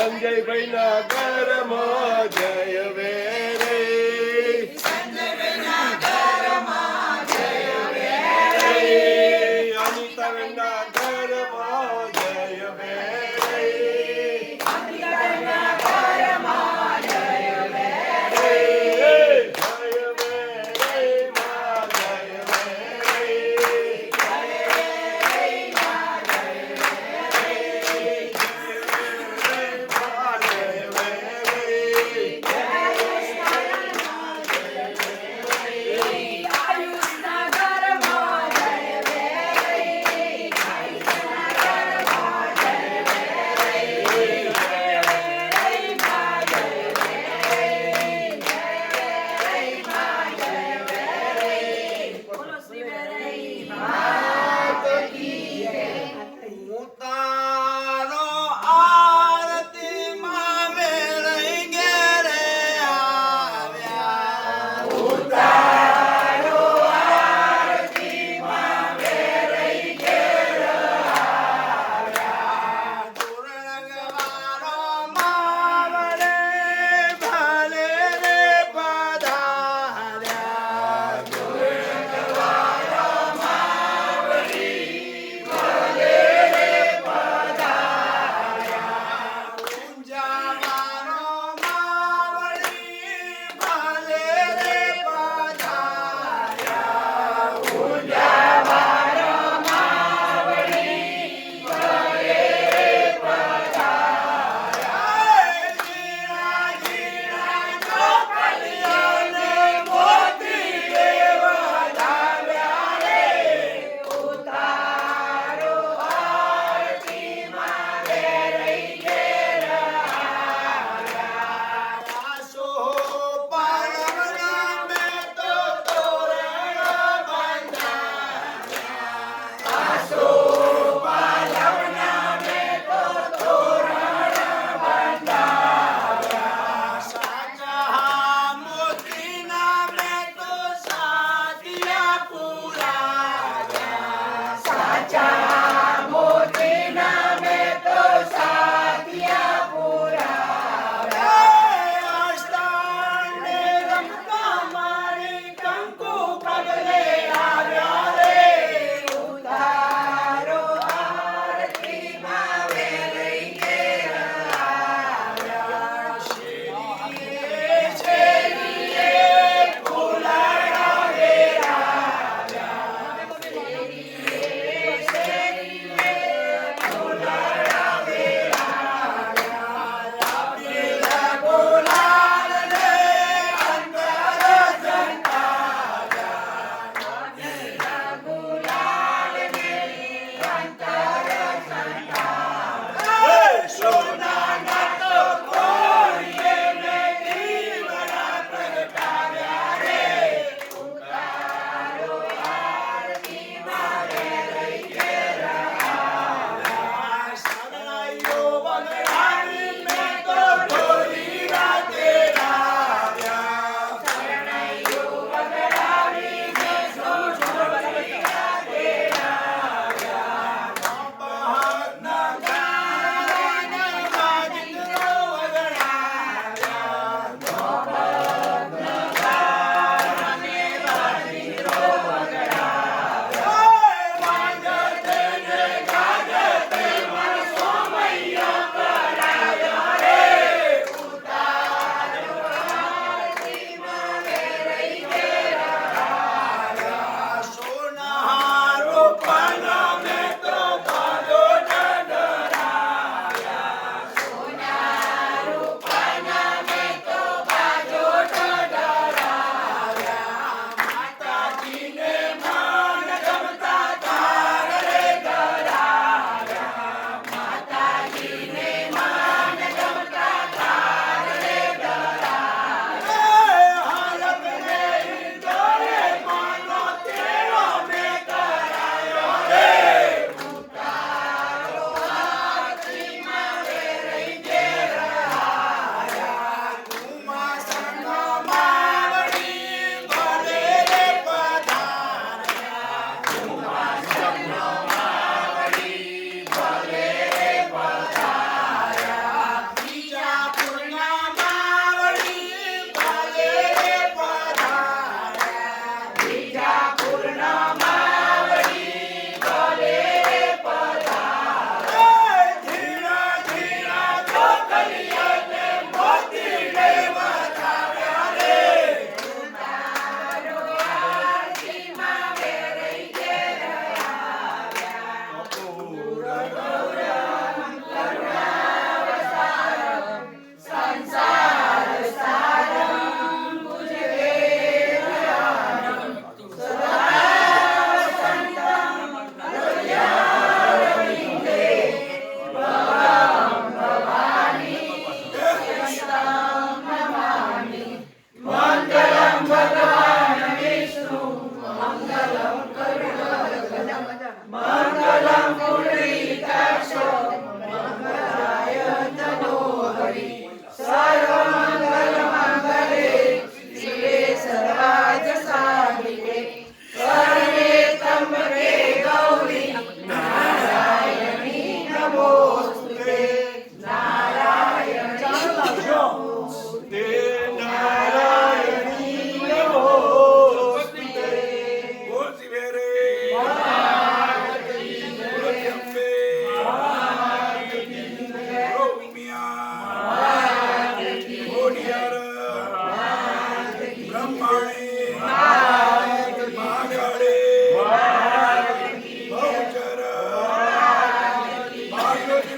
સંજયભાઈ ના ઘરમાં જય વેરે અનિતાબેન ના ઘરમાં જય વેરે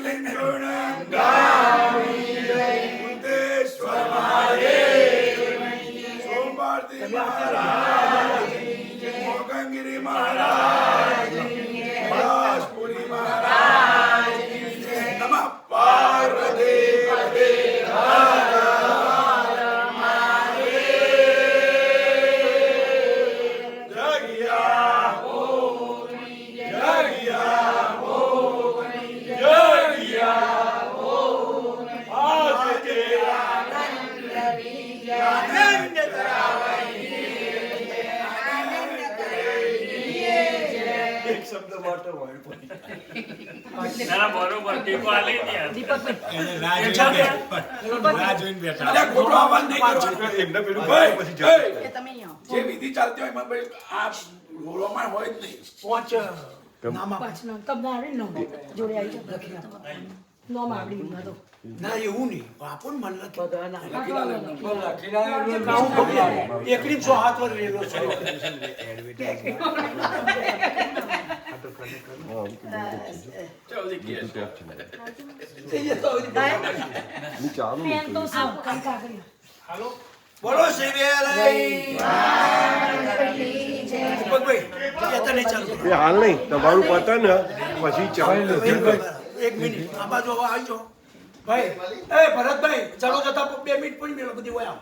નિર્લિંગુણ ગામી જય મુક્તેશ્વર મહાદેવ સોમવારથી મહારાજ મોગંગિરી મહારાજ પલાશપુરી મહારાજ નમઃ પાર્વતી પતે બરોબર ટીકો આલી ને જે વિધિ ચાલતી હોય એમાં ભાઈ આ રોલોમાં હોય જ નહીં. ના એવું નહીં આપણ મન એકલી 100 હાથ वर રેલો છે બોલો શિવેલઈ હાલ નહીં તમારું પતન ને પછી ચાલે. એક મિનિટ આ બાજુ આવી જાઓ ભાઈ. એ ભરતભાઈ ચાલો જતા 2 મિનિટ પણ મેળો બધી હોય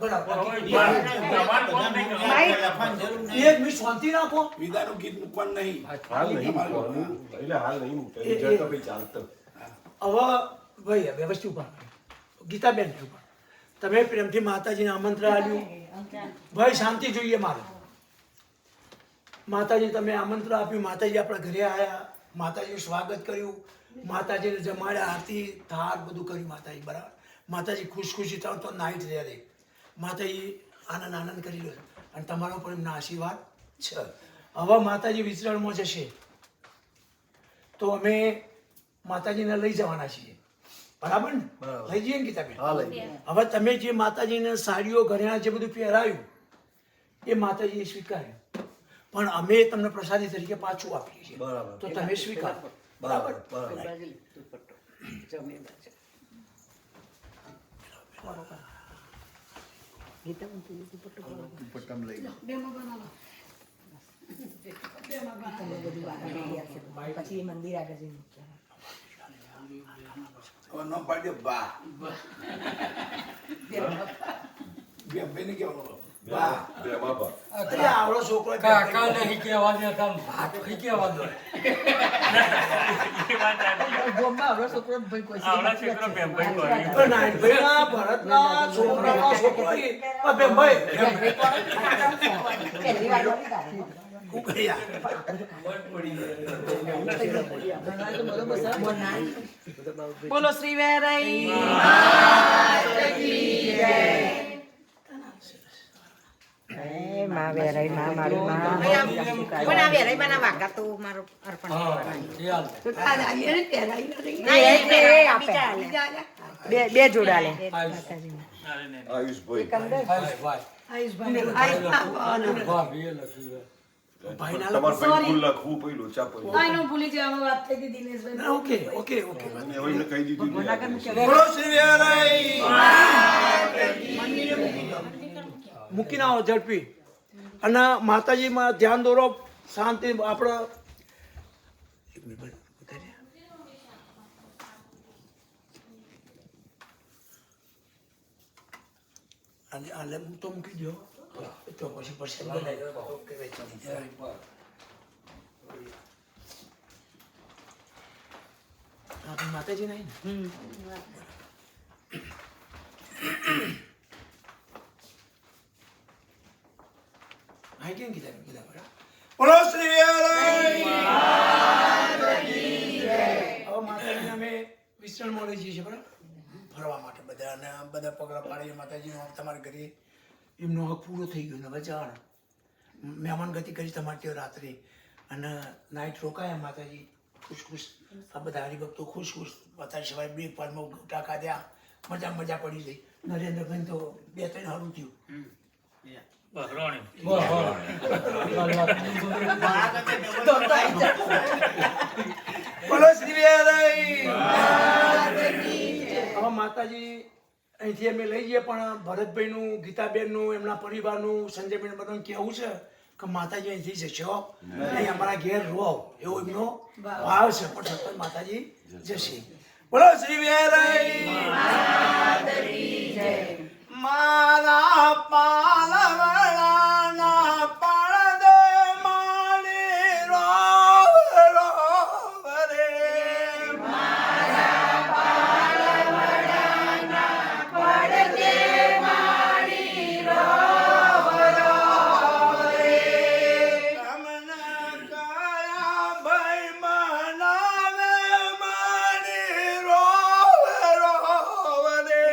બરાબર. એક મિનિટ શાંતિ રાખો. વિદાનું ગીત મૂકવાનું નહીં. હાલ નહીં મૂકવાનું. એટલે હાલ નહીં મૂકવાનું. જતો ભાઈ ચાલતો. હવે ભાઈ વ્યવસ્થિત ઉભા ગીતાબેન ઉભા. તમે પ્રેમથી માતાજીને આમંત્રણ આપ્યું. ભાઈ શાંતિ જોઈએ મારે. માતાજી તમે આમંત્રણ આપ્યું. માતાજી આપણા ઘરે આવ્યા. માતાજીનું સ્વાગત કર્યું. માતાજીને જમાડ્યા. આરતી થાળ બધું કર્યું માતાજી બરાબર. માતાજી ખુશખુશી થાવ તો નાઈટ રહે. માતાજી આનંદ કરી લો અને તમારો પણ એમના આશીર્વાદ છે. હવે માતાજી વિચરણમાં જશે તો અમે માતાજીને લઈ જવાના છીએ બરાબર ને? લઈ જઈએ ને ગીતાબેન? હવે તમે જે માતાજીને સાડીઓ ઘરેણા જે બધું પહેરાયું એ માતાજીએ સ્વીકાર્યું પણ અમે તમને પ્રસાદી તરીકે પાછું આપીએ છીએ તો તમે સ્વીકારો બરાબર. પછી મંદિર આગળ જઈને હવે ન પાડ્યો બા બેન કેવાનું બા બેમાં બા. અરે આવડો છોકરો કાકા નહીં કહેવા દેતા ભાત નહીં કહેવા દો આવડો છોકરો ભાઈ કોઈ આવડા છોકરો બેમભાઈ કરી નાનભાઈના ભરતના છોકરાનો છોકરો એ બેનભાઈ પહેલી વાર આવી તારે હું કર્યા બોલો શ્રી વેરાઈ માં વેરાઈ માં મારી માં પણ આ વેરાઈ માં વાગા તો મારો અર્પણ બે જોડા લે આયુષભાઈ. ભાઈના તમારે ભાઈ ભૂલ લખવું પડ્યું લોચા પડ્યું. આનો ભૂલી જવામાં વાત થઈ ગઈ દિનેશભાઈ ઓકે ઓકે ઓકે અને હવે એને કહી દીધું ને. બોલો શ્રી વેરાઈ મૂકીને આવો ઝડપી અને માતાજીમાં ધ્યાન દોરો શાંતિ આપણે અને આલે તો મૂકી દો તો પછી પરસેલ બનાવી દો ઓકે આપણી માતાજી નહીં ને આઈ કેમ કીધા બરાબર. બોલો શ્રી વેરાઈ હવે માતાજીને અમે વિશ્રમમાં લઈ જઈએ છીએ બરાબર ફરવા માટે બધા અને બધા પગલાં પાડીએ માતાજીનો તમારા ઘરે એમનો હક પૂરો થઈ ગયો ને હવે જાણ મહેમાન ગતિ કરી તમારે ત્યાં રાત્રે અને નાઇટ રોકાયા માતાજી ખુશ આ બધા હરિભક્તો ખુશ અત્યારે સવારે બ્રેકફાસ્ટમાં ગોટા ખાધ્યા મજા પડી ગઈ નરેન્દ્રભાઈ તો 2-3 સારું થયું બોલો શ્રી વેરાઈ. હવે માતાજી અહીંથી અમે લઈ જઈએ, પણ ભરતભાઈનું, ગીતાબેનનું, એમના પરિવારનું, સંજયબેન બધાનું કહેવું છે કે માતાજી અહીંથી જશો નહીં, અમારા ઘેર રહો, એવો એમનો ભાવ છે, પણ છતાં માતાજી જશે. બોલો શ્રી વેરાઈ. મારા પાલવડાના પડદે માણી રોવ રોવ રે. તમને કયા ભાઈ મનાવે માણી રોવ રોવ રે.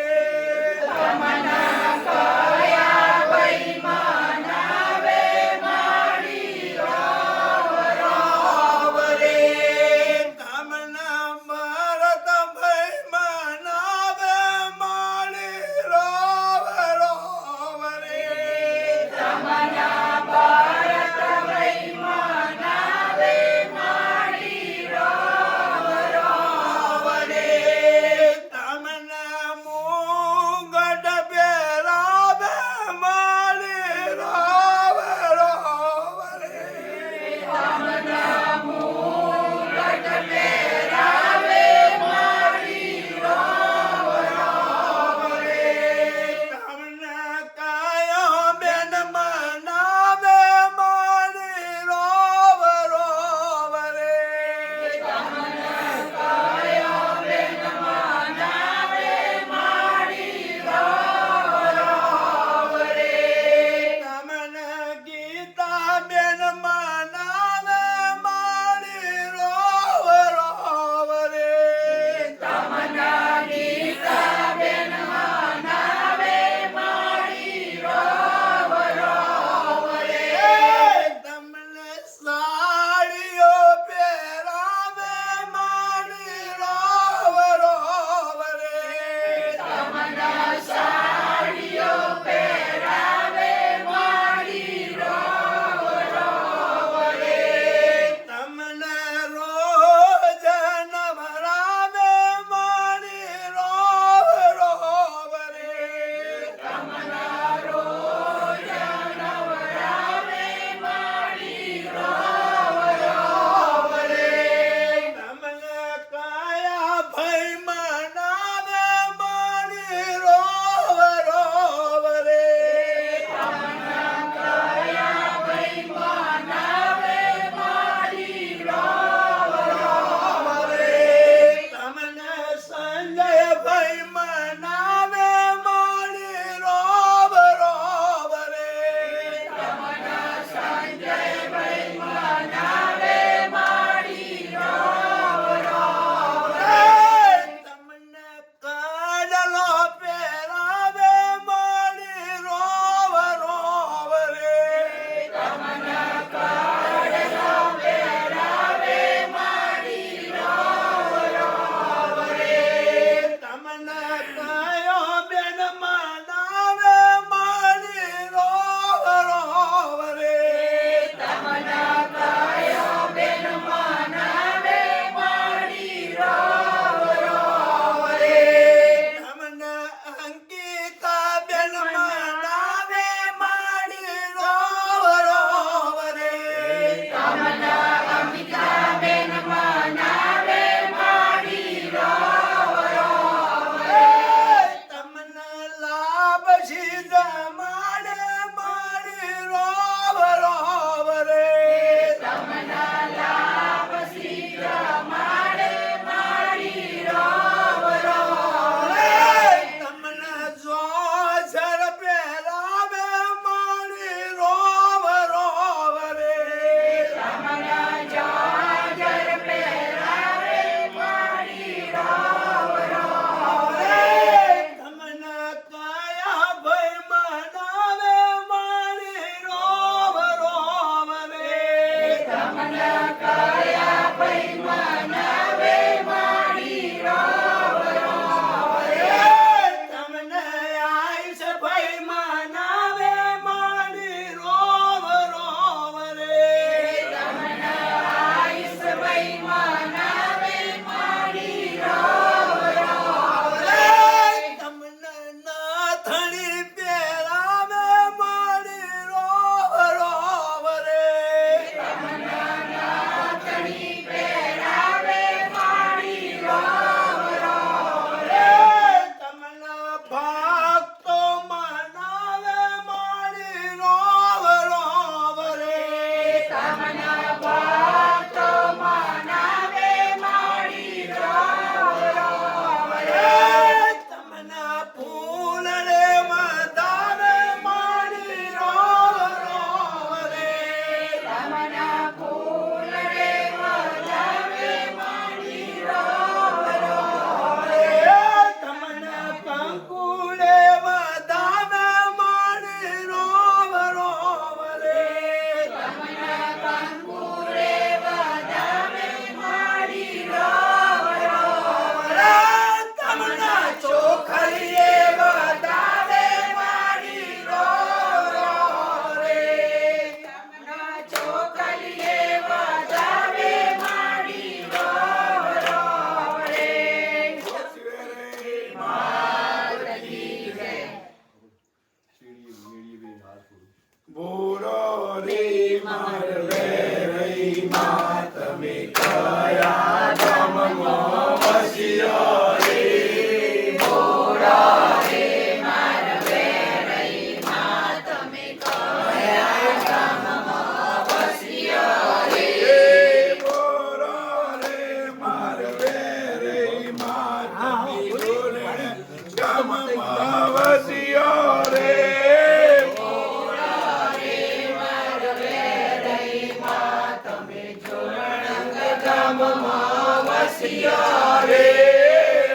ત્યારે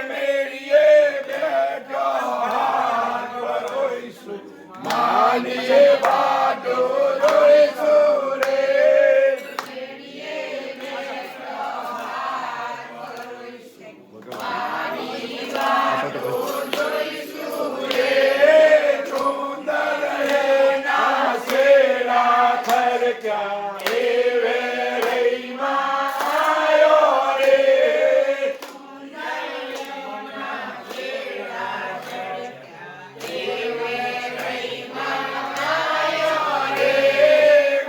મેળીએ બેઠા હાથ વરોઈશું. માનીએ વાતો રોઈશું રે. સુંદર એના શેરા ખરક્યા એ વેળીમાં આયો રે.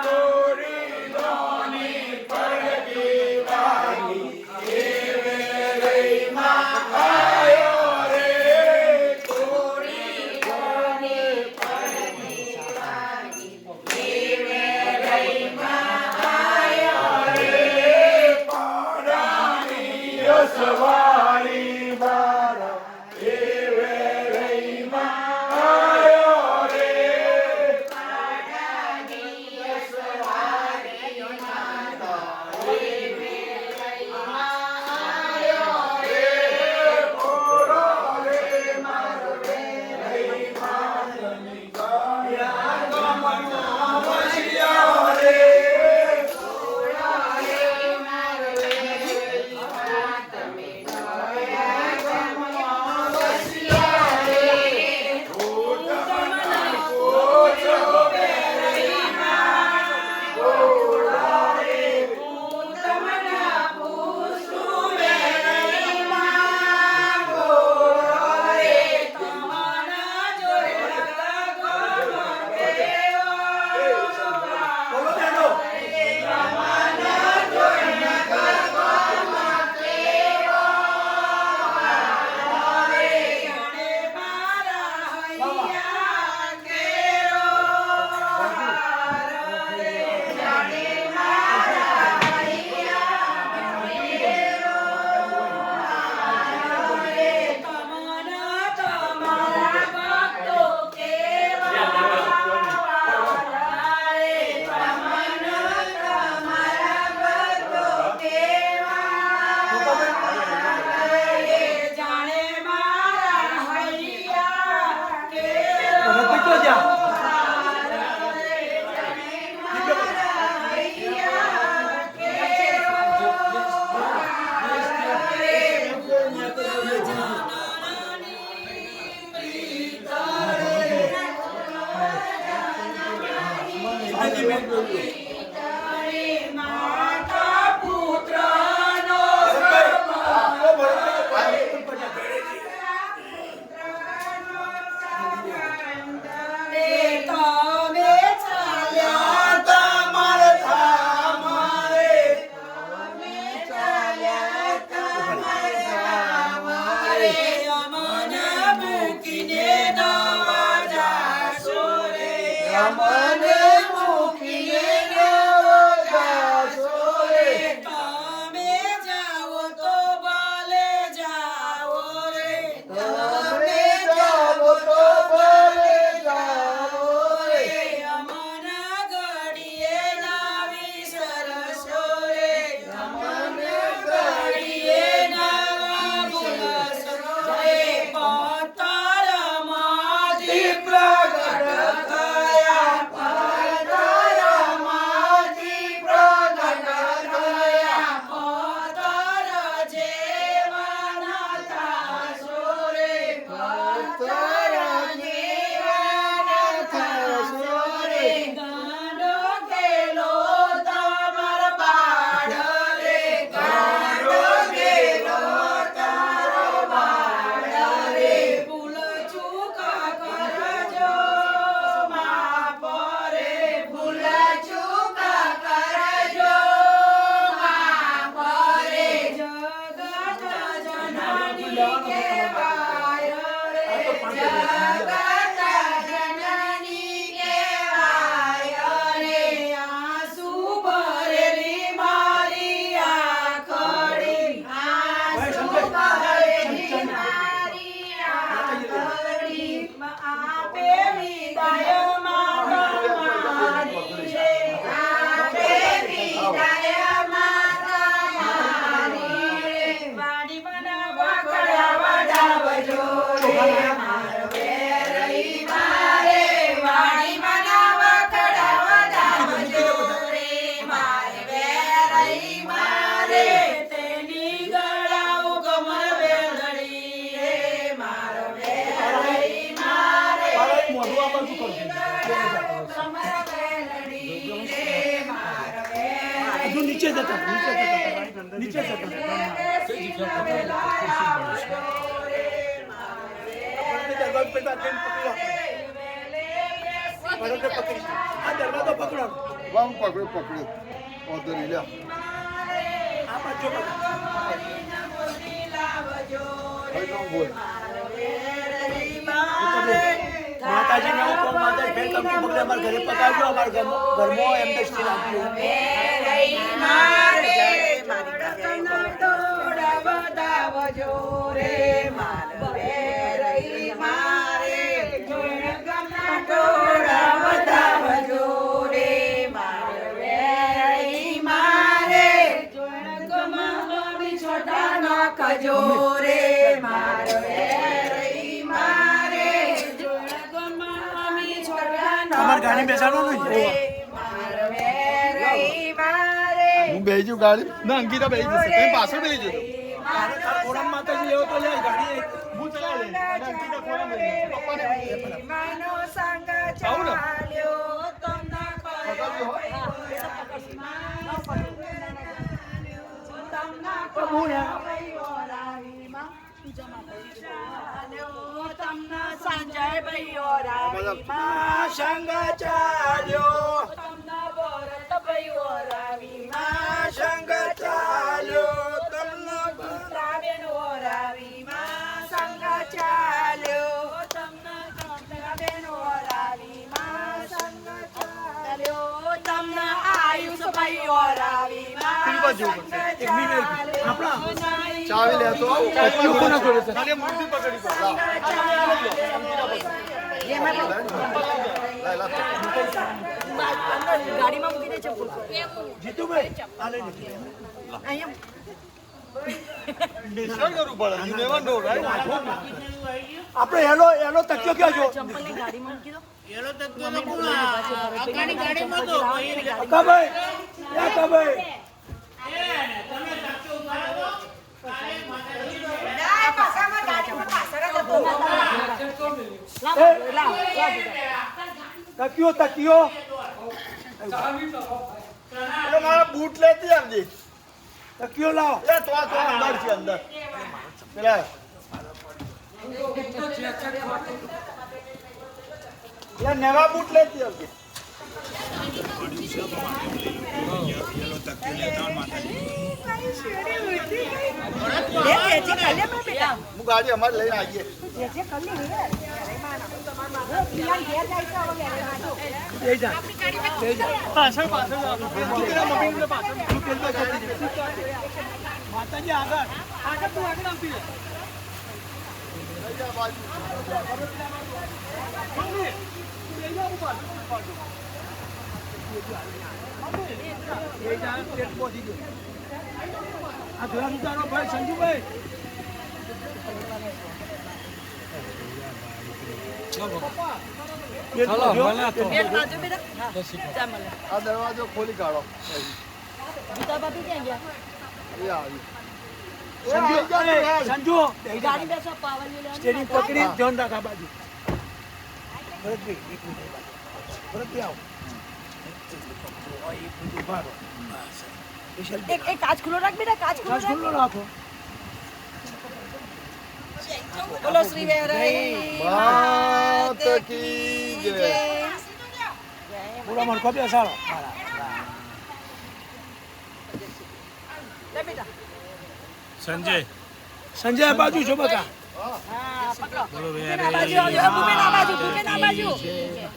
ગોરી ધોની પડકી વાગી એ વેળીમાં આયો રે. ગોરી ધોની પડકી વાગી એ વેળીમાં આયો રે. પાડાની સવારી મારા એ વેળીમાં આયો રે. મોઢું આ બાજુ કરજો. હજુ નીચે જતા નીચે જતા આ દરવાજો પકડો. પકડ્યું ઓધરી લ્યા આ બાજુ પકડો. બોલ માતાજીને હું કહું, માતાજી ફેર કંપની પકડે અમારા ઘરે પકાવજો, અમારા ઘરમાં એમ દસ્તી રાખજો. તમારે ગાડી બેસાડવાનું ને? હું બેસી જઉં ગાડી ના અંકિતા બેસી જશે તમે પાછળ બેસી જજો ખોરામ માતાજી લેવો તો લે ગાડી હું ચલાવી લે અને અંકિતા ખોરામ લઈ લે. પપ્પાને આવું ને હું ને સંગ ચાલ્યો સંગ ચાલ્યો તમને એક મિનિટ આપણા ચાવી લેતો આવું કયું કોના જોડે છે? ખાલી મૂર્તિ પકડી ગાડીમાં મૂકી દે છે જીતુભાઈ આ લઈ લે. આપણે એલો તકિયો ક્યાં જો? ચંપલની ગાડીમાં મૂકી દો. કબાઈ કબાઈ તકિયો મારા બૂટ લેતી આવજે તકિયો લાવ. તો અંદર છે અંદર પેલા નવા બૂટ લેતી આવજે હું ગાડી અમારે લઈને આવીએ માતાજી આગળ તું આગળ આવતી લે. આ ધોરણ ઉતારો ભાઈ સંજુભાઈ. આ દરવાજો ખોલી કાઢો એ આવી સંજુ સ્ટેરિંગ પકડી ધ્યાન રાખ આ બાજુ. ભરતભાઈ એક મિનિટ ભરતભાઈ આવો. ઉભા રહો. એક કાચ ખુલ્લો રાખ બેટા, કાચ કાચ ખુલ્લો રાખો. બોલો શ્રી વેરાઈ માત કી જય પૂરા મણકો બેસાડો. સંજય આ બાજુ છો બકા. હા પકડો. ભૂપેન આ બાજુ આવજો, ભૂપેન આ બાજુ, ભૂપેન આ બાજુ.